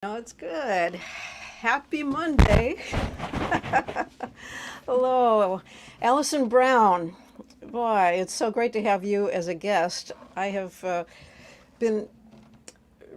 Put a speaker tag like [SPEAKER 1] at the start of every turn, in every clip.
[SPEAKER 1] No, it's good. Happy Monday. Hello, Alison Brown. Boy, it's so great to have you as a guest. I have been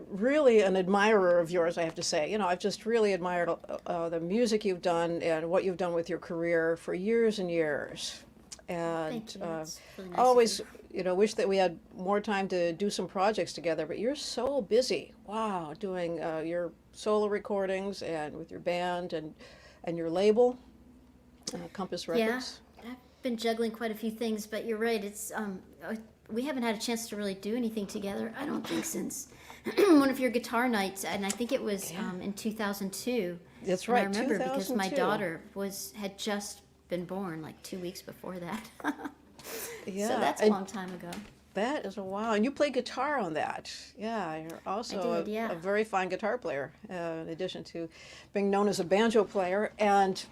[SPEAKER 1] really an admirer of yours, I have to say. I've just really admired the music you've done and what you've done with your career for years and years.
[SPEAKER 2] Thank
[SPEAKER 1] And
[SPEAKER 2] you. That's really nice of you.
[SPEAKER 1] always, wish that we had more time to do some projects together, but you're so busy. Wow, doing your solo recordings and with your band and your label, Compass
[SPEAKER 2] Yeah,
[SPEAKER 1] Records.
[SPEAKER 2] I've been juggling quite a few things, but you're right. We haven't had a chance to really do anything together. I don't think since one of your guitar nights, and I think it was
[SPEAKER 1] Yeah,
[SPEAKER 2] in 2002.
[SPEAKER 1] that's
[SPEAKER 2] And I
[SPEAKER 1] right,
[SPEAKER 2] remember because my
[SPEAKER 1] 2002.
[SPEAKER 2] daughter was had just been born like 2 weeks before that. So
[SPEAKER 1] Yeah,
[SPEAKER 2] that's a
[SPEAKER 1] and
[SPEAKER 2] long time ago.
[SPEAKER 1] that is a wow. And you play guitar on that. Yeah, you're
[SPEAKER 2] I
[SPEAKER 1] also
[SPEAKER 2] did, yeah.
[SPEAKER 1] a very fine guitar player, in addition to being known as a banjo player. And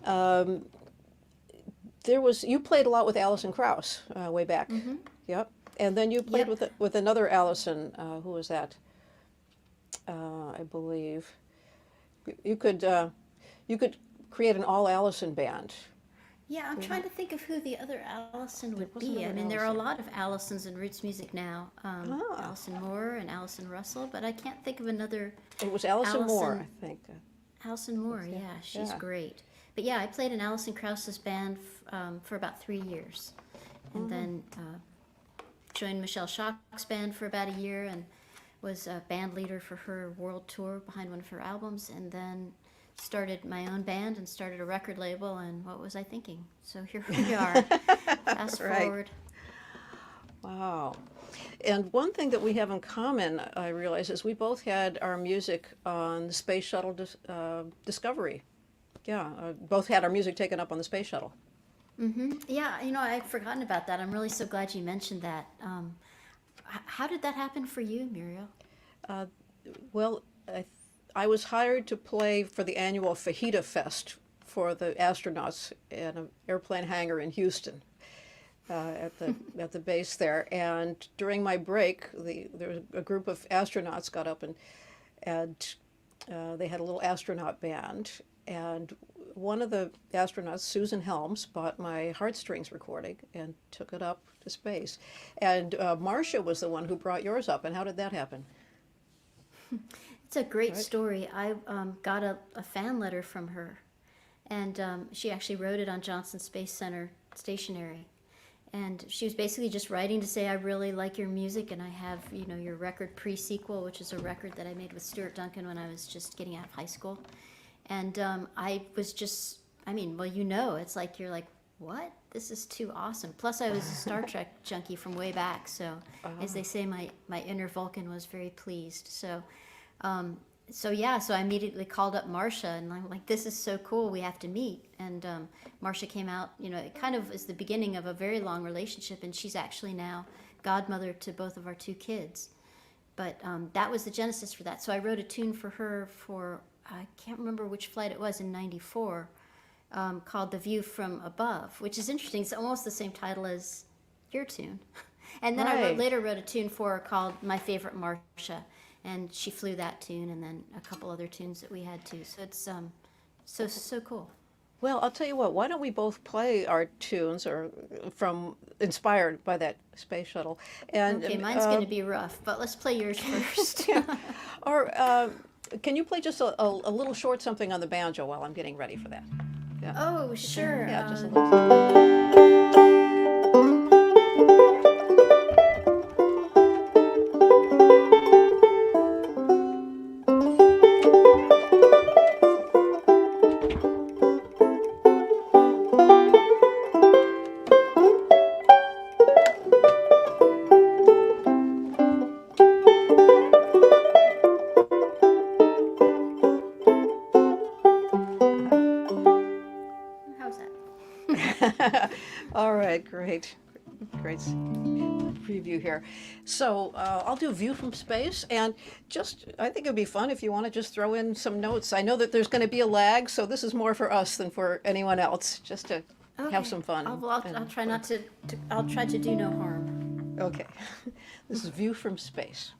[SPEAKER 1] um, you played a lot with Alison Krauss way back.
[SPEAKER 2] Mm-hmm.
[SPEAKER 1] Yep. And then you played
[SPEAKER 2] Yep.
[SPEAKER 1] with another Alison. Who was that? I believe you could create an all Alison band.
[SPEAKER 2] Yeah, I'm
[SPEAKER 1] Yeah,
[SPEAKER 2] trying to think of who the other Allison
[SPEAKER 1] there
[SPEAKER 2] would
[SPEAKER 1] was
[SPEAKER 2] be. I
[SPEAKER 1] another
[SPEAKER 2] mean, there are a
[SPEAKER 1] Alison.
[SPEAKER 2] lot of Allisons in roots music now.
[SPEAKER 1] Ah,
[SPEAKER 2] Allison Moore and Allison Russell, but I can't think of another
[SPEAKER 1] it was Alison Moore,
[SPEAKER 2] Allison.
[SPEAKER 1] I think.
[SPEAKER 2] Allison Moore,
[SPEAKER 1] Yeah,
[SPEAKER 2] yeah, she's
[SPEAKER 1] yeah.
[SPEAKER 2] great. But yeah, I played in Allison Krauss's band for about 3 years, and
[SPEAKER 1] Mhm.
[SPEAKER 2] then joined Michelle Schock's band for about a year, and was a band leader for her world tour behind one of her albums, and then started my own band and started a record label. And what was I thinking? So here we are. Fast
[SPEAKER 1] Right.
[SPEAKER 2] forward.
[SPEAKER 1] Wow. And one thing that we have in common, I realize, is we both had our music on the Space Shuttle Discovery. Yeah, both had our music taken up on the Space Shuttle.
[SPEAKER 2] Yeah, I'd forgotten about that. I'm really so glad you mentioned that. How did that happen for you, Muriel?
[SPEAKER 1] Uh, well, I was hired to play for the annual Fajita Fest for the astronauts in an airplane hangar in Houston. At the base there. And during my break, there was a group of astronauts got up and they had a little astronaut band. And one of the astronauts, Susan Helms, bought my Heartstrings recording and took it up to space. And Marcia was the one who brought yours up. And how did that happen?
[SPEAKER 2] It's a great
[SPEAKER 1] Right?
[SPEAKER 2] story. I got a fan letter from her, and she actually wrote it on Johnson Space Center stationery. And she was basically just writing to say, I really like your music, and I have, your record Pre-Sequel, which is a record that I made with Stuart Duncan when I was just getting out of high school. And I was just, I mean, well, it's like you're like, what? This is too awesome. Plus, I was a Star Trek junkie from way back, so as they say, my inner Vulcan was very pleased. Um, so I immediately called up Marcia, and I'm like, this is so cool. We have to meet. And Marcia came out. It kind of is the beginning of a very long relationship, and she's actually now godmother to both of our two kids. But that was the genesis for that. So I wrote a tune for her for, I can't remember which flight it was, in '94, called "The View from Above," which is interesting. It's almost the same title as your tune. And then
[SPEAKER 1] Right.
[SPEAKER 2] later wrote a tune for her called "My Favorite Marcia," and she flew that tune, and then a couple other tunes that we had too. So it's so cool.
[SPEAKER 1] Well, I'll tell you what, why don't we both play our tunes or from inspired by that space shuttle?
[SPEAKER 2] Okay,
[SPEAKER 1] And
[SPEAKER 2] mine's going to be rough, but let's play yours first.
[SPEAKER 1] yeah. Or can you play just a little short something on the banjo while I'm getting ready for that? Yeah.
[SPEAKER 2] Oh, sure.
[SPEAKER 1] Yeah, just a little.
[SPEAKER 2] How's that?
[SPEAKER 1] All right, great. Great preview here. So I'll do View from Space, and I think it'd be fun if you want to just throw in some notes. I know that there's going to be a lag, so this is more for us than for anyone else, just to have
[SPEAKER 2] Okay.
[SPEAKER 1] some fun.
[SPEAKER 2] I'll try not I'll try to do no harm.
[SPEAKER 1] Okay, this is View from Space.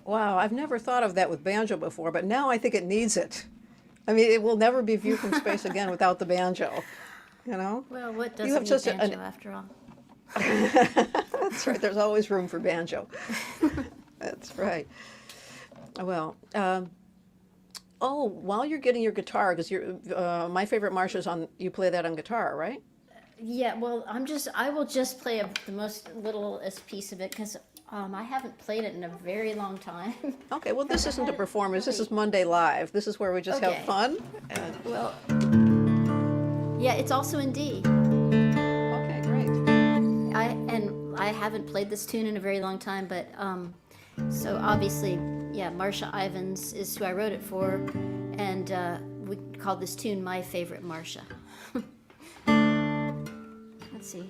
[SPEAKER 1] Wow, I've never thought of that with banjo before, but now I think it needs it. I mean, it will never be View from Space again without the banjo, you know?
[SPEAKER 2] Well, what
[SPEAKER 1] You have
[SPEAKER 2] doesn't need
[SPEAKER 1] such
[SPEAKER 2] banjo after all?
[SPEAKER 1] That's right, there's always room for banjo. That's right. Well, oh, while you're getting your guitar, because My Favorite Marsha's on, you play that on guitar, right?
[SPEAKER 2] Yeah, well, I will just play the most littlest piece of it because I haven't played it in a very long time.
[SPEAKER 1] Okay, well, this isn't a performance, this is Monday Live. This is where we just have
[SPEAKER 2] Okay.
[SPEAKER 1] fun. And,
[SPEAKER 2] Well, yeah, it's also in D.
[SPEAKER 1] okay, great.
[SPEAKER 2] I haven't played this tune in a very long time, but so obviously, yeah, Marsha Ivins is who I wrote it for, and we called this tune My Favorite Marsha. Let's see.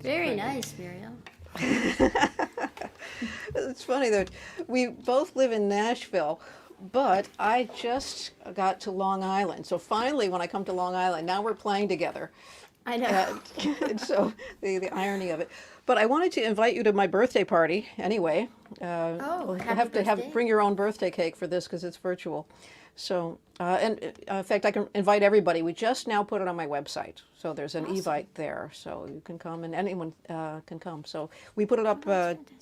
[SPEAKER 2] Very nice, Muriel.
[SPEAKER 1] It's funny that we both live in Nashville, but I just got to Long Island. So finally, when I come to Long Island, now we're playing together.
[SPEAKER 2] I know.
[SPEAKER 1] And so the irony of it. But I wanted to invite you to my birthday party anyway. You'll
[SPEAKER 2] happy
[SPEAKER 1] have to
[SPEAKER 2] birthday.
[SPEAKER 1] bring your own birthday cake for this because it's virtual. So, and in fact, I can invite everybody. We just now put it on my website. So there's an Evite there. So you can come and anyone can come. So we put it up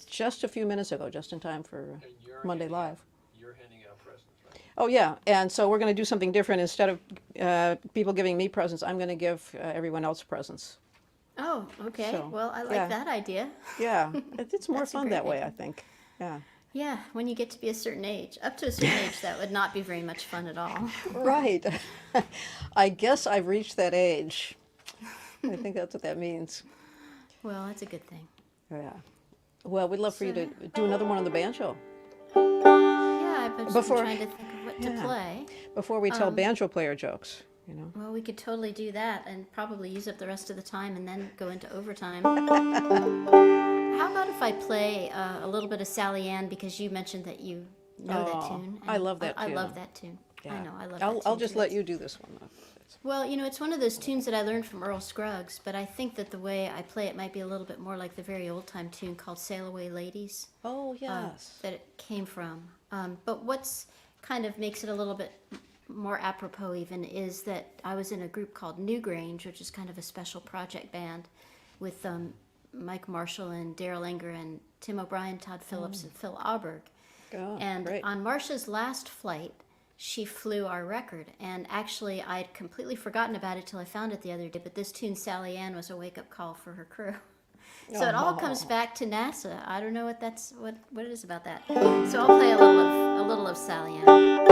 [SPEAKER 1] just a few minutes ago, just in time for Monday Live.
[SPEAKER 3] You're handing out presents, right?
[SPEAKER 1] Oh, yeah. And so we're going to do something different. Instead of people giving me presents, I'm going to give everyone else presents.
[SPEAKER 2] Oh, okay.
[SPEAKER 1] So,
[SPEAKER 2] well, I like
[SPEAKER 1] yeah.
[SPEAKER 2] that idea.
[SPEAKER 1] Yeah. It's more
[SPEAKER 2] That's a
[SPEAKER 1] fun
[SPEAKER 2] great
[SPEAKER 1] that way,
[SPEAKER 2] idea.
[SPEAKER 1] I think. Yeah.
[SPEAKER 2] Yeah, when you get to be a certain age. Up to a certain age, that would not be very much fun at all.
[SPEAKER 1] Right. I guess I've reached that age. I think that's what that means.
[SPEAKER 2] Well, that's a good thing.
[SPEAKER 1] Yeah. Well, we'd love for you to do another one on the banjo.
[SPEAKER 2] Yeah, I've been
[SPEAKER 1] Before-
[SPEAKER 2] trying to think of what to play.
[SPEAKER 1] Before we tell banjo player jokes, you know.
[SPEAKER 2] Well, we could totally do that and probably use up the rest of the time and then go into overtime. How about if I play a little bit of Sally Ann because you mentioned that you know that tune?
[SPEAKER 1] I love that
[SPEAKER 2] I
[SPEAKER 1] tune.
[SPEAKER 2] love that tune.
[SPEAKER 1] Yeah.
[SPEAKER 2] I know, I love that
[SPEAKER 1] I'll
[SPEAKER 2] tune.
[SPEAKER 1] just
[SPEAKER 2] too.
[SPEAKER 1] let you do this one.
[SPEAKER 2] Well, you know, it's one of those tunes that I learned from Earl Scruggs, but I think that the way I play it might be a little bit more like the very old time tune called Sail Away Ladies.
[SPEAKER 1] Oh, yes.
[SPEAKER 2] That it came from. But what's kind of makes it a little bit more apropos even is that I was in a group called Newgrange, which is kind of a special project band with Mike Marshall and Daryl Enger and Tim O'Brien, Todd Phillips, and Phil Auberg.
[SPEAKER 1] Oh,
[SPEAKER 2] And
[SPEAKER 1] great.
[SPEAKER 2] on Marcia's last flight, she flew our record. And actually, I'd completely forgotten about it till I found it the other day. But this tune, Sally Ann, was a wake-up call for her crew. So it all comes back to NASA. I don't know what it is about that. So I'll play a little of Sally Ann.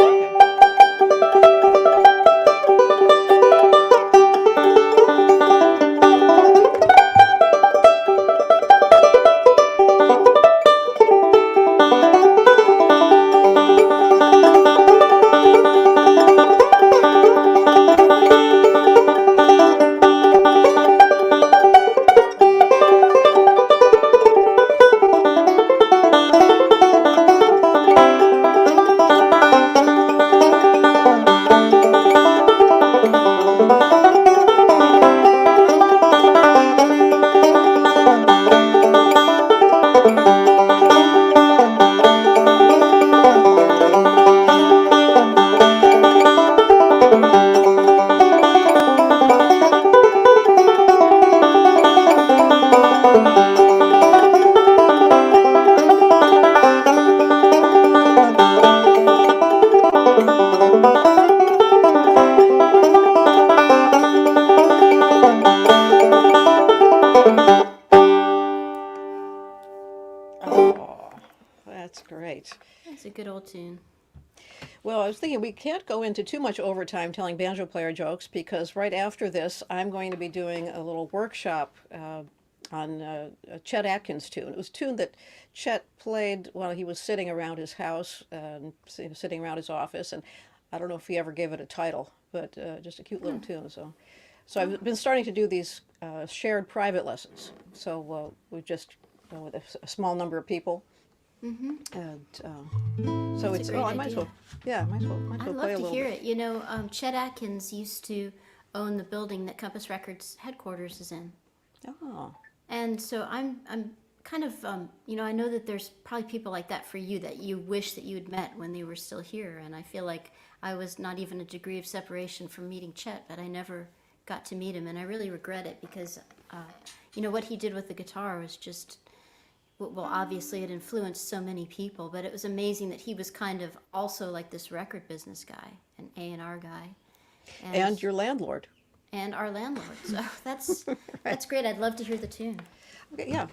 [SPEAKER 1] Oh, that's great.
[SPEAKER 2] It's a good old tune.
[SPEAKER 1] Well, I was thinking we can't go into too much overtime telling banjo player jokes because right after this, I'm going to be doing a little workshop on a Chet Atkins tune. It was a tune that Chet played while he was sitting around his house, sitting around his office, and I don't know if he ever gave it a title, but just a cute little tune. So I've been starting to do these shared private lessons. So we've just with a small number of people. And so
[SPEAKER 2] That's
[SPEAKER 1] it's
[SPEAKER 2] a great
[SPEAKER 1] I might as well,
[SPEAKER 2] idea.
[SPEAKER 1] might as well
[SPEAKER 2] I'd
[SPEAKER 1] play a
[SPEAKER 2] love to
[SPEAKER 1] little
[SPEAKER 2] hear
[SPEAKER 1] bit.
[SPEAKER 2] it. You know, Chet Atkins used to own the building that Compass Records headquarters is in.
[SPEAKER 1] Oh,
[SPEAKER 2] And so I'm kind of, you know, I know that there's probably people like that for you that you wish that you had met when they were still here. And I feel like I was not even a degree of separation from meeting Chet, but I never got to meet him. And I really regret it because, you know, what he did with the guitar was just, well, obviously it influenced so many people, but it was amazing that he was kind of also like this record business guy, an A&R guy.
[SPEAKER 1] and your landlord.
[SPEAKER 2] And our landlord. So that's great. I'd love to hear the tune.
[SPEAKER 1] Okay, yeah,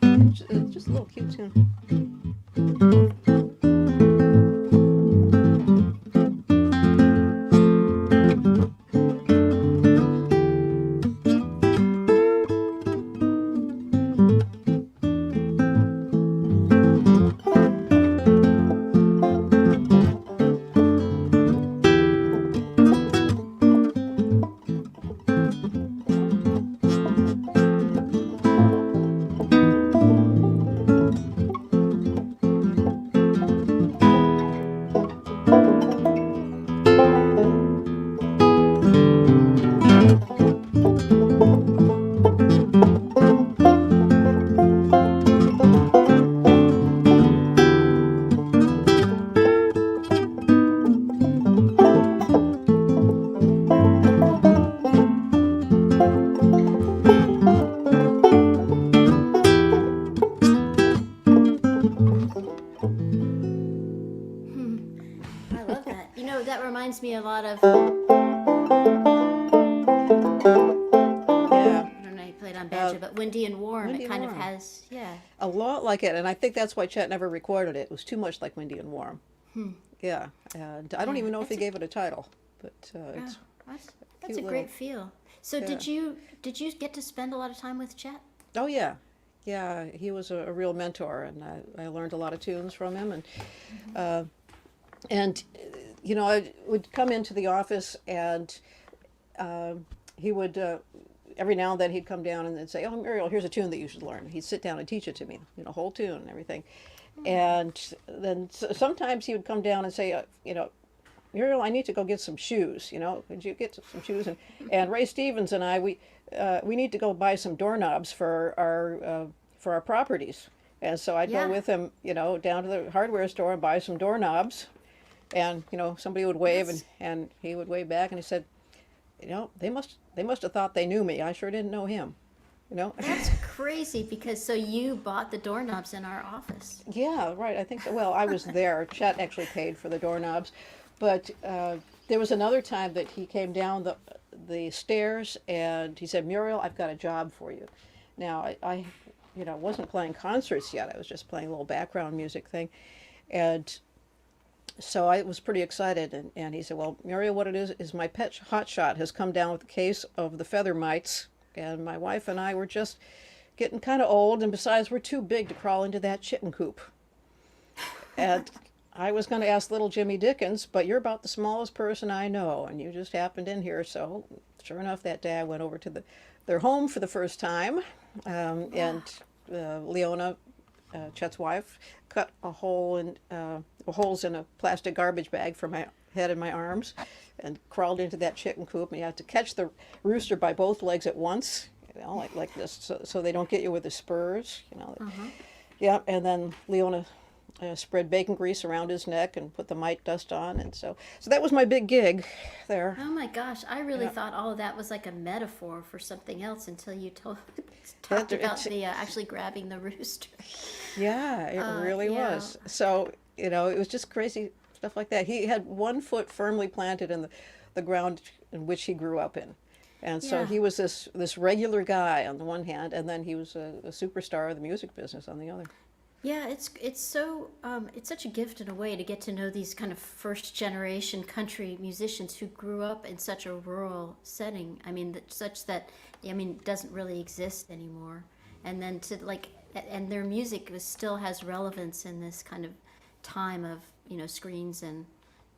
[SPEAKER 1] just a little cute tune.
[SPEAKER 2] played on banjo, but Windy and Warm,
[SPEAKER 1] Windy
[SPEAKER 2] it
[SPEAKER 1] and
[SPEAKER 2] kind of
[SPEAKER 1] Warm.
[SPEAKER 2] has, yeah.
[SPEAKER 1] A lot like it, and I think that's why Chet never recorded it. It was too much like Windy and Warm. Yeah, and I don't
[SPEAKER 2] Yeah,
[SPEAKER 1] even know if he
[SPEAKER 2] that's
[SPEAKER 1] gave it a title, but
[SPEAKER 2] Yeah,
[SPEAKER 1] it's
[SPEAKER 2] that's a
[SPEAKER 1] cute
[SPEAKER 2] great
[SPEAKER 1] little.
[SPEAKER 2] feel. So
[SPEAKER 1] Yeah.
[SPEAKER 2] did you get to spend a lot of time with Chet?
[SPEAKER 1] Oh yeah, yeah. He was a real mentor, and I learned a lot of tunes from him, uh, and I would come into the office, and he would. Every now and then he'd come down and then say, "Oh, Muriel, here's a tune that you should learn." He'd sit down and teach it to me, whole tune and everything. And then sometimes he would come down and say, Muriel, I need to go get some shoes. Could you get some shoes? And Ray Stevens and I, we need to go buy some doorknobs for our properties. And so I'd
[SPEAKER 2] Yeah.
[SPEAKER 1] go with him, down to the hardware store and buy some doorknobs. And somebody would wave,
[SPEAKER 2] That's-
[SPEAKER 1] and he would wave back, and he said, they must have thought they knew me. I sure didn't know him.
[SPEAKER 2] That's crazy because so you bought the doorknobs in our office.
[SPEAKER 1] Yeah, right. I think so. Well, I was there. Chet actually paid for the doorknobs, but there was another time that he came down the stairs and he said, "Muriel, I've got a job for you." Now, I wasn't playing concerts yet. I was just playing a little background music thing, and so I was pretty excited. And he said, "Well, Muriel, what it is my pet hotshot has come down with a case of the feather mites, and my wife and I were just getting kind of old, and besides, we're too big to crawl into that chicken coop." And I was going to ask little Jimmy Dickens, but you're about the smallest person I know, and you just happened in here. So sure enough, that day I went over to their home for the first time, and Leona, Chet's wife, cut holes in a plastic garbage bag for my head and my arms, and crawled into that chicken coop. And you had to catch the rooster by both legs at once, like this, so they don't get you with the spurs. Yeah, and then Leona spread bacon grease around his neck and put the mite dust on, and so that was my big gig there.
[SPEAKER 2] Oh my gosh, I really
[SPEAKER 1] Yeah.
[SPEAKER 2] thought all of that was like a metaphor for something else until you
[SPEAKER 1] It-
[SPEAKER 2] talked about
[SPEAKER 1] it's-
[SPEAKER 2] the actually grabbing the rooster.
[SPEAKER 1] Yeah, it really
[SPEAKER 2] yeah.
[SPEAKER 1] was. So it was just crazy stuff like that. He had one foot firmly planted in the ground in which he grew up in. And so
[SPEAKER 2] Yeah.
[SPEAKER 1] he was this regular guy on the one hand, and then he was a superstar of the music business on the other.
[SPEAKER 2] Yeah, it's so it's such a gift in a way to get to know these kind of first generation country musicians who grew up in such a rural setting. I mean, such that doesn't really exist anymore. And then and their music still has relevance in this kind of time of screens and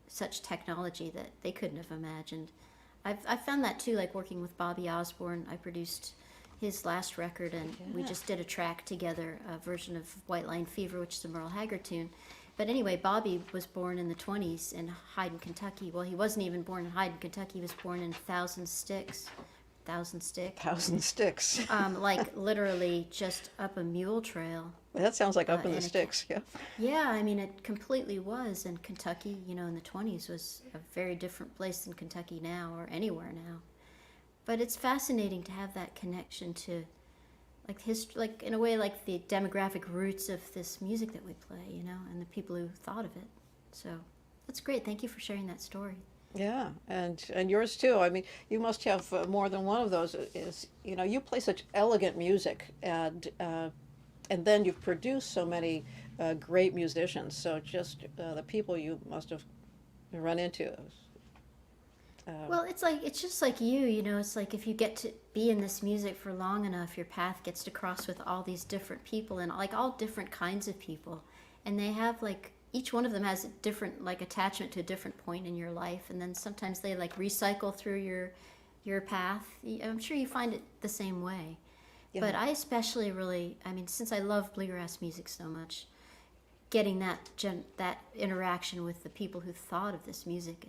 [SPEAKER 2] such technology that they couldn't have imagined. I found that too, like working with Bobby Osborne. I produced his last record, and we just did a track together, a version of White Line Fever, which is a Merle Haggard tune. But anyway, Bobby was born in the 20s in Hyden, Kentucky. Well, he wasn't even born in Hyden, Kentucky. He was born in Thousand Sticks. Thousand
[SPEAKER 1] Sticks.
[SPEAKER 2] Like literally just up a mule trail.
[SPEAKER 1] That sounds like up in the
[SPEAKER 2] and
[SPEAKER 1] sticks. Yeah.
[SPEAKER 2] Yeah, I mean, it completely was. And Kentucky, in the 20s was a very different place than Kentucky now or anywhere now. But it's fascinating to have that connection to, like history, like in a way, like the demographic roots of this music that we play, and the people who thought of it. So that's great. Thank you for sharing that story.
[SPEAKER 1] Yeah, and yours too. I mean, you must have more than one of those. You play such elegant music, and then you've produced so many great musicians. So just the people you must have run into.
[SPEAKER 2] Well, it's just like you, it's like if you get to be in this music for long enough, your path gets to cross with all these different people and like all different kinds of people. And they have like, each one of them has a different like attachment to a different point in your life. And then sometimes they like recycle through your path. I'm sure you find it the same way.
[SPEAKER 1] Yeah.
[SPEAKER 2] But I especially really, since I love bluegrass music so much, getting that interaction with the people who thought of this music,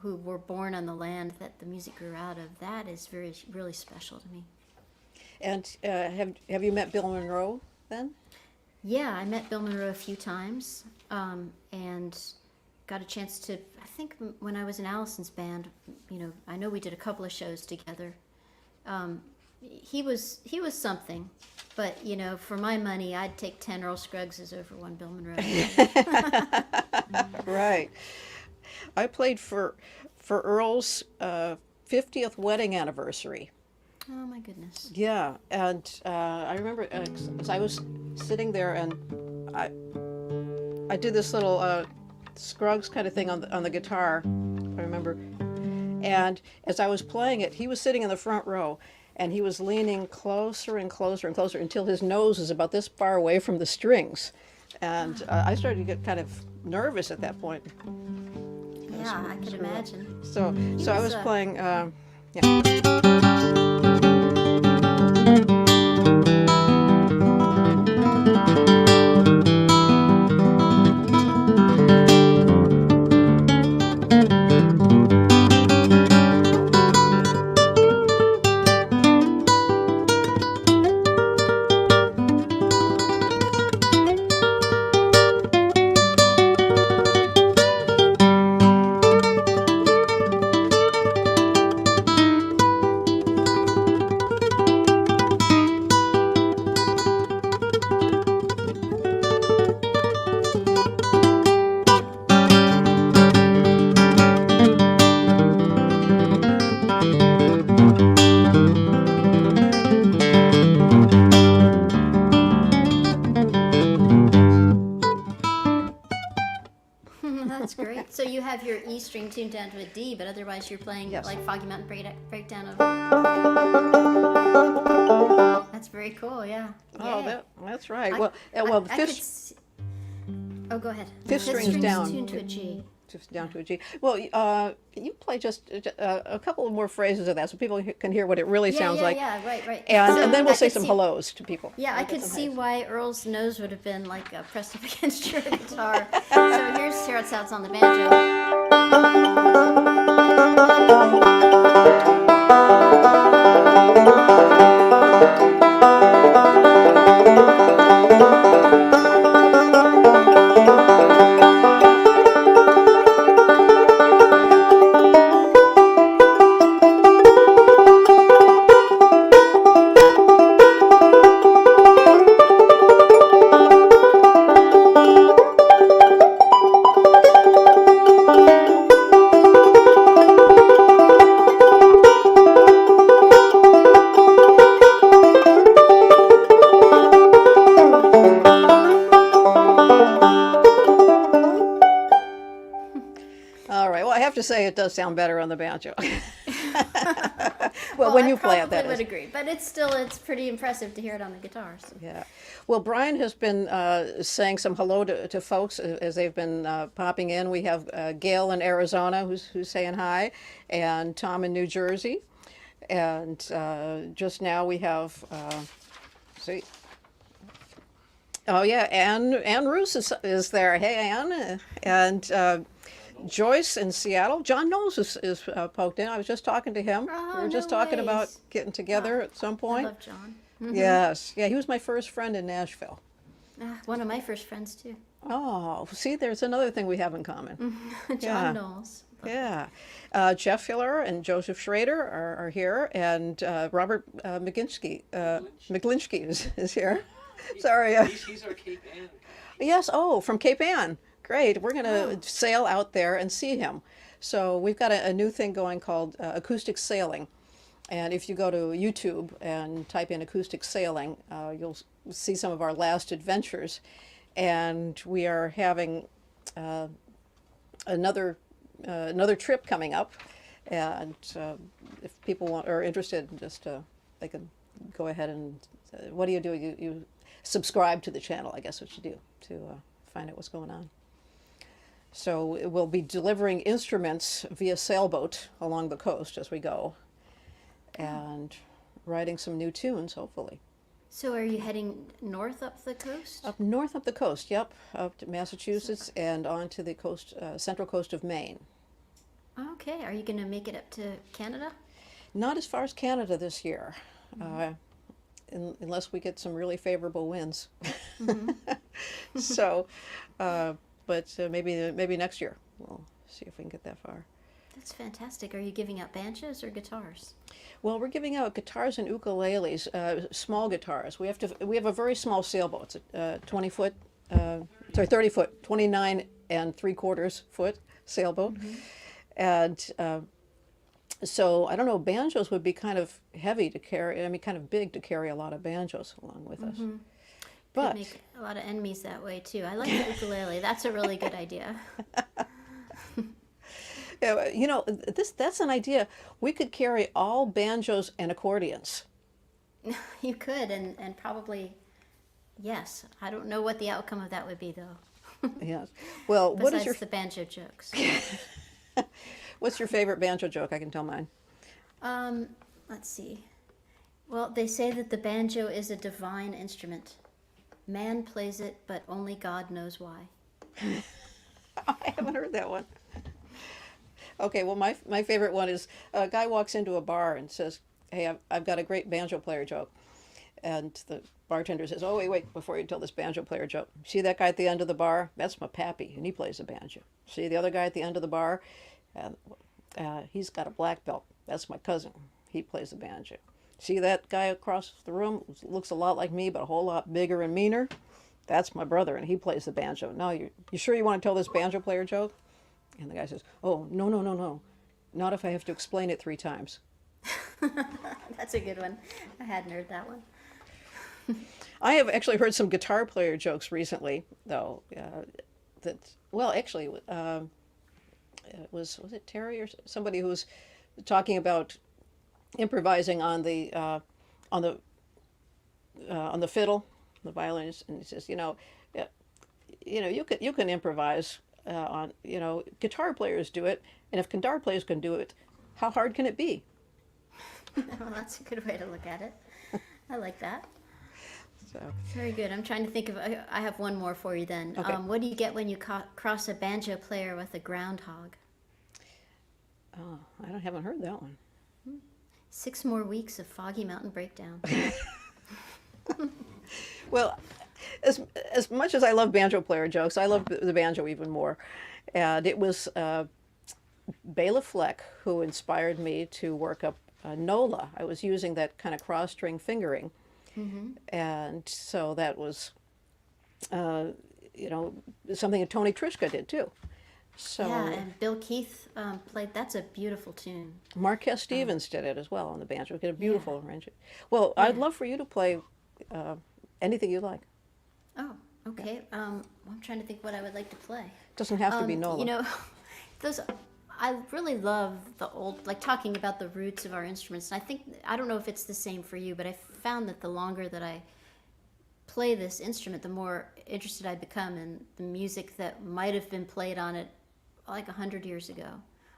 [SPEAKER 2] who were born on the land that the music grew out of, that is really special to me.
[SPEAKER 1] And have you met Bill Monroe then?
[SPEAKER 2] Yeah, I met Bill Monroe a few times, and got a chance to, I think when I was in Alison's band, I know we did a couple of shows together. He was something, but for my money, I'd take 10 Earl Scruggses over one Bill Monroe.
[SPEAKER 1] Right. I played for Earl's 50th wedding anniversary.
[SPEAKER 2] Oh my goodness.
[SPEAKER 1] Yeah, and I remember 'cause I was sitting there and I did this little Scruggs kind of thing on the guitar. I remember, and as I was playing it, he was sitting in the front row, and he was leaning closer and closer and closer until his nose was about this far away from the strings, and I started to get kind of nervous at that point.
[SPEAKER 2] Yeah, I could imagine.
[SPEAKER 1] So I was
[SPEAKER 2] was,
[SPEAKER 1] playing. Yeah.
[SPEAKER 2] That's great. So you have your E string tuned down to a D, but otherwise you're playing
[SPEAKER 1] Yes.
[SPEAKER 2] like Foggy Mountain breakdown of. That's very cool. Yeah.
[SPEAKER 1] Oh,
[SPEAKER 2] Yay.
[SPEAKER 1] that's right.
[SPEAKER 2] I-
[SPEAKER 1] well, the
[SPEAKER 2] I could
[SPEAKER 1] fifth
[SPEAKER 2] Oh, go ahead.
[SPEAKER 1] Fifth string's down.
[SPEAKER 2] tuned to a G.
[SPEAKER 1] just down to a G. Well, you play just a couple more phrases of that so people can hear what it really sounds like.
[SPEAKER 2] Yeah, right.
[SPEAKER 1] And then we'll
[SPEAKER 2] I
[SPEAKER 1] say
[SPEAKER 2] could
[SPEAKER 1] some
[SPEAKER 2] see-
[SPEAKER 1] hellos to people.
[SPEAKER 2] Yeah, I
[SPEAKER 1] We'll get
[SPEAKER 2] could
[SPEAKER 1] some
[SPEAKER 2] see
[SPEAKER 1] highs.
[SPEAKER 2] why Earl's nose would have been like pressed up against your guitar. So here's how it sounds on the banjo.
[SPEAKER 1] All right. Well, I have to say it does sound better on the banjo. Well, when you play it, that
[SPEAKER 2] I would
[SPEAKER 1] is.
[SPEAKER 2] agree, but it's pretty impressive to hear it on the guitar. So.
[SPEAKER 1] Yeah. Well, Brian has been saying some hello to folks as they've been popping in. We have Gail in Arizona who's saying hi, and Tom in New Jersey. And just now we have, see. Oh, yeah, Ann Roos is there. Hey, Ann. And Joyce in Seattle. John Knowles is poked in. I was just talking to him.
[SPEAKER 2] Oh,
[SPEAKER 1] We were just
[SPEAKER 2] no
[SPEAKER 1] talking about
[SPEAKER 2] ways.
[SPEAKER 1] getting together at some
[SPEAKER 2] I
[SPEAKER 1] point.
[SPEAKER 2] love John.
[SPEAKER 1] Yes. Yeah, he was my first friend in Nashville.
[SPEAKER 2] One of my first friends too.
[SPEAKER 1] Oh, see, there's another thing we have in common.
[SPEAKER 2] John
[SPEAKER 1] Yeah.
[SPEAKER 2] Knowles.
[SPEAKER 1] Yeah. Jeff Filler and Joseph Schrader are here, and Robert McGlinchky is here. Sorry.
[SPEAKER 3] He's our Cape Ann.
[SPEAKER 1] Yes, oh, from Cape Ann. Great. We're going to sail out there and see him. So we've got a new thing going called acoustic sailing. And if you go to YouTube and type in acoustic sailing, you'll see some of our last adventures. And we are having another trip coming up. And if people are interested, just they can go ahead and what do? You subscribe to the channel, I guess what you do to find out what's going on. So we'll be delivering instruments via sailboat along the coast as we go, and writing some new tunes, hopefully.
[SPEAKER 2] So are you heading north up the coast?
[SPEAKER 1] Up north up the coast, yep, up to Massachusetts and on to the coast, central coast of Maine.
[SPEAKER 2] Okay. Are you going to make it up to Canada?
[SPEAKER 1] Not as far as Canada this year, unless we get some really favorable winds. So, but maybe next year we'll see if we can get that far.
[SPEAKER 2] That's fantastic. Are you giving out banjos or guitars?
[SPEAKER 1] Well, we're giving out guitars and ukuleles, small guitars. We have a very small sailboat. It's a 30 foot, 29 3/4 foot sailboat, and So I don't know, banjos would be kind of heavy to carry. I mean, kind of big to carry a lot of banjos along with us.
[SPEAKER 2] Could
[SPEAKER 1] But
[SPEAKER 2] make a lot of enemies that way too. I like the ukulele. That's a really good idea.
[SPEAKER 1] yeah, that's an idea. We could carry all banjos and accordions.
[SPEAKER 2] You could, and probably, yes. I don't know what the outcome of that would be though.
[SPEAKER 1] Yes. Well,
[SPEAKER 2] Besides the banjo jokes.
[SPEAKER 1] what's your favorite banjo joke? I can tell mine.
[SPEAKER 2] Let's see. Well, they say that the banjo is a divine instrument. Man plays it, but only God knows why.
[SPEAKER 1] I haven't heard that one. Okay, well, my favorite one is a guy walks into a bar and says, "Hey, I've got a great banjo player joke." And the bartender says, "Oh, wait, before you tell this banjo player joke. See that guy at the end of the bar? That's my pappy, and he plays the banjo. See the other guy at the end of the bar? He's got a black belt. That's my cousin. He plays the banjo. See that guy across the room? Looks a lot like me, but a whole lot bigger and meaner? That's my brother, and he plays the banjo. Now, you sure you want to tell this banjo player joke?" And the guy says, "Oh, no, no, no, no. Not if I have to explain it 3 times."
[SPEAKER 2] That's a good one. I hadn't heard that one.
[SPEAKER 1] I have actually heard some guitar player jokes recently, though. Actually, was it Terry or somebody who was talking about improvising on the fiddle, the violin, and he says, you can improvise on, guitar players do it, and if guitar players can do it, how hard can it be?
[SPEAKER 2] Well, that's a good way to look at it. I like that.
[SPEAKER 1] So,
[SPEAKER 2] Very good. I'm trying to think of. I have one more for you then.
[SPEAKER 1] Okay.
[SPEAKER 2] What do you get when you cross a banjo player with a groundhog?
[SPEAKER 1] oh, haven't heard that one.
[SPEAKER 2] 6 more weeks of Foggy Mountain breakdown.
[SPEAKER 1] Well, as much as I love banjo player jokes, I love the banjo even more. And it was Bela Fleck who inspired me to work up Nola. I was using that kind of cross string fingering. And so that was, something that Tony Trischka did too. So
[SPEAKER 2] Yeah, and Bill Keith played. That's a beautiful tune.
[SPEAKER 1] Marquez Stevens did it as well on the banjo. We get a beautiful arrangement. Well, I'd love for you to play anything you like.
[SPEAKER 2] Oh, okay. I'm trying to think what I would like to play.
[SPEAKER 1] Doesn't have to be Nola.
[SPEAKER 2] Those. I really love the old, like talking about the roots of our instruments. And I don't know if it's the same for you, but I found that the longer that I play this instrument, the more interested I become in the music that might have been played on it like 100 years ago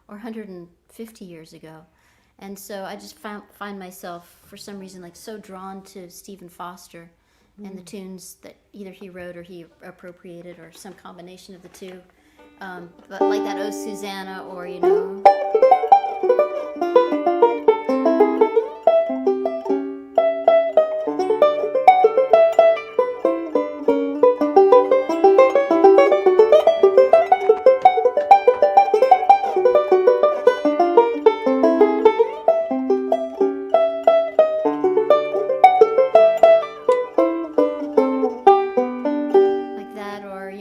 [SPEAKER 2] or 150 years ago. And so I just find myself, for some reason, like so drawn to Stephen Foster and the tunes that either he wrote or he appropriated or some combination of the two. But like that "Oh Susanna" or like that or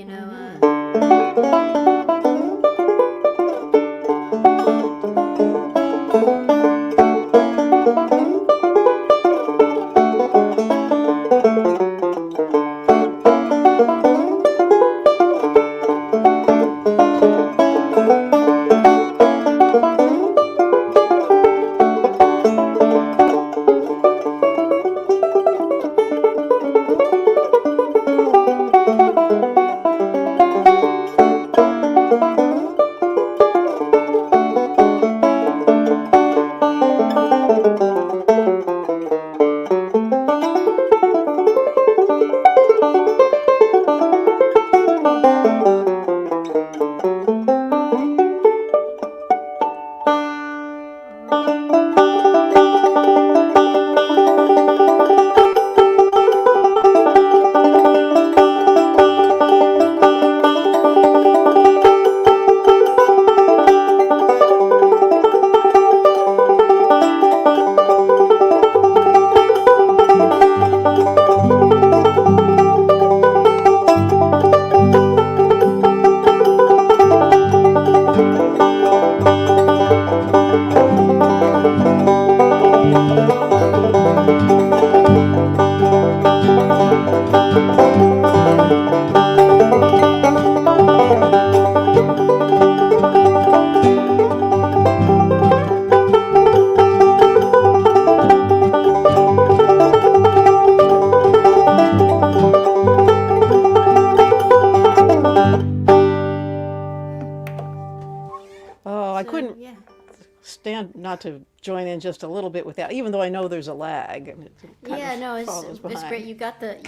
[SPEAKER 1] not to join in just a little bit with that, even though I know there's a lag. And it kind
[SPEAKER 2] Yeah,
[SPEAKER 1] of
[SPEAKER 2] no,
[SPEAKER 1] follows
[SPEAKER 2] it's
[SPEAKER 1] behind.
[SPEAKER 2] great. You got it.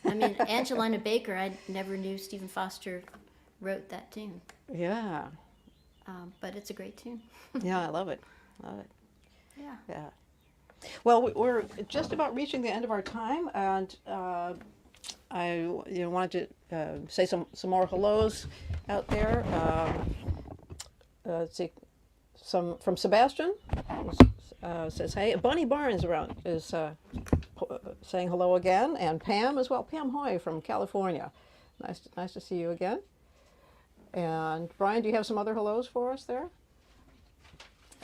[SPEAKER 2] I mean, Angelina Baker, I never knew Stephen Foster wrote that tune.
[SPEAKER 1] Yeah,
[SPEAKER 2] But it's a great tune.
[SPEAKER 1] yeah, I love it. Love it.
[SPEAKER 2] Yeah.
[SPEAKER 1] Yeah. Well, we're just about reaching the end of our time, and I wanted to say some more hellos out there. Let's see, some from Sebastian says, "Hey, Bonnie Barnes around is saying hello again, and Pam as well. Pam Hoy from California. Nice to see you again. And Brian, do you have some other hellos for us there?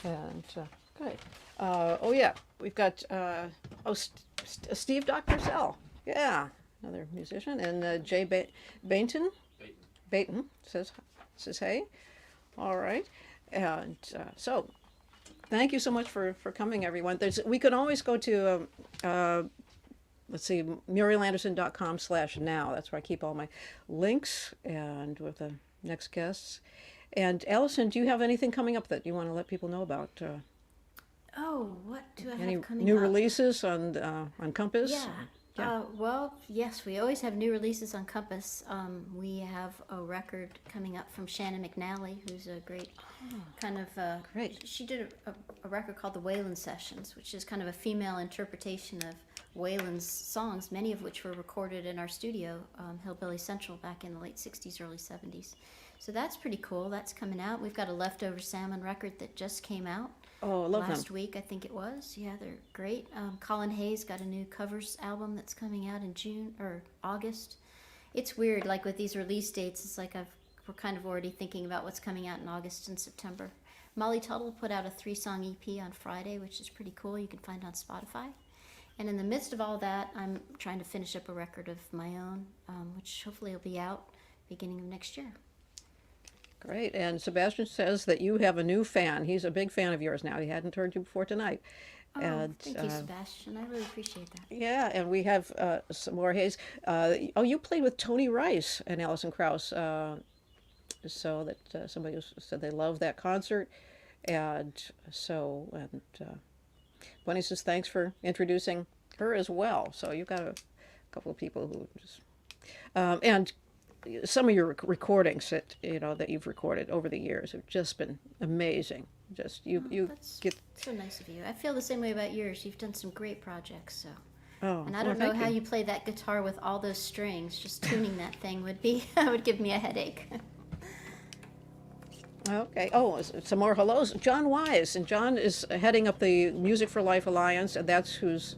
[SPEAKER 1] And good. Oh yeah, we've got Steve Dr. Sell. Yeah, another musician, and Jay Bainton. Baton says hey. All right, and so thank you so much for coming, everyone. We can always go to let's see, murielanderson.com/now. That's where I keep all my links and with the next guests. And Alison, do you have anything coming up that you want to let people know about?
[SPEAKER 2] Oh, what do I
[SPEAKER 1] Any
[SPEAKER 2] have coming
[SPEAKER 1] new
[SPEAKER 2] up?
[SPEAKER 1] releases on Compass?
[SPEAKER 2] Yeah. Well, yes, we always have new releases on Compass. We have a record coming up from Shannon McNally, who's a great kind of
[SPEAKER 1] Great.
[SPEAKER 2] She did a record called the Waylon Sessions, which is kind of a female interpretation of Waylon's songs, many of which were recorded in our studio, Hillbilly Central, back in the late '60s, early '70s. So that's pretty cool. That's coming out. We've got a Leftover Salmon record that just came out.
[SPEAKER 1] Oh, I love them.
[SPEAKER 2] Last week, I think it was. Yeah, they're great. Colin Hayes got a new covers album that's coming out in June or August. It's weird, like with these release dates, it's like we're kind of already thinking about what's coming out in August and September. Molly Tuttle put out a 3-song EP on Friday, which is pretty cool. You can find on Spotify. And in the midst of all that, I'm trying to finish up a record of my own, which hopefully will be out beginning of next year.
[SPEAKER 1] Great. And Sebastian says that you have a new fan. He's a big fan of yours now. He hadn't heard you before tonight.
[SPEAKER 2] Oh,
[SPEAKER 1] And,
[SPEAKER 2] thank you, Sebastian. I really appreciate that.
[SPEAKER 1] yeah, and we have some more Hayes. You played with Tony Rice and Alison Krauss. So that somebody said they loved that concert. And Bunny says thanks for introducing her as well. So you've got a couple of people who just... and some of your recordings that you've recorded over the years have just been amazing. Just you
[SPEAKER 2] That's
[SPEAKER 1] get...
[SPEAKER 2] so nice of you. I feel the same way about yours. You've done some great projects. So,
[SPEAKER 1] Oh,
[SPEAKER 2] and I
[SPEAKER 1] well,
[SPEAKER 2] don't know
[SPEAKER 1] thank
[SPEAKER 2] how you play that guitar with all those strings. Just tuning that thing would give me a headache.
[SPEAKER 1] Okay. Oh, some more hellos. John Wise, and John is heading up the Music for Life Alliance, and that's who's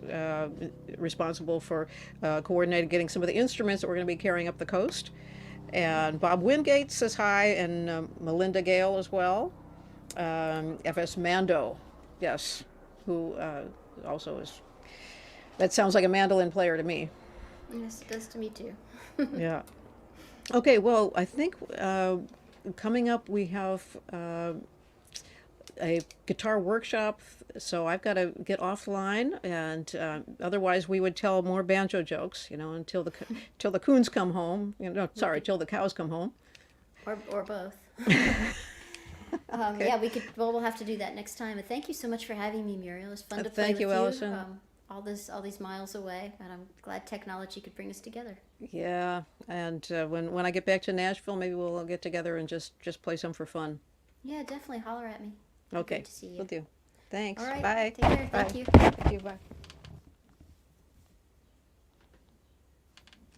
[SPEAKER 1] responsible for coordinating getting some of the instruments that we're going to be carrying up the coast. And Bob Wingate says hi, and Melinda Gale as well. F.S. Mando, yes, who also is... That sounds like a mandolin player to me.
[SPEAKER 2] Yes, it does to me too.
[SPEAKER 1] Yeah. Okay, well, I think coming up we have a guitar workshop, so I've got to get offline, and otherwise we would tell more banjo jokes, until the coons come home. Till the cows come home.
[SPEAKER 2] Or both.
[SPEAKER 1] Okay.
[SPEAKER 2] Yeah, we'll have to do that next time. But thank you so much for having me, Muriel. It's fun to play
[SPEAKER 1] Thank
[SPEAKER 2] with
[SPEAKER 1] you,
[SPEAKER 2] you.
[SPEAKER 1] Alison.
[SPEAKER 2] All these miles away, and I'm glad technology could bring us together.
[SPEAKER 1] Yeah, and when I get back to Nashville, maybe we'll get together and just play some for fun.
[SPEAKER 2] Yeah, definitely holler at me.
[SPEAKER 1] Okay,
[SPEAKER 2] Good to see you.
[SPEAKER 1] will do. Thanks.
[SPEAKER 2] All right.
[SPEAKER 1] Bye.
[SPEAKER 2] Take care.
[SPEAKER 1] Bye.
[SPEAKER 2] Thank you.
[SPEAKER 1] Thank you. Bye.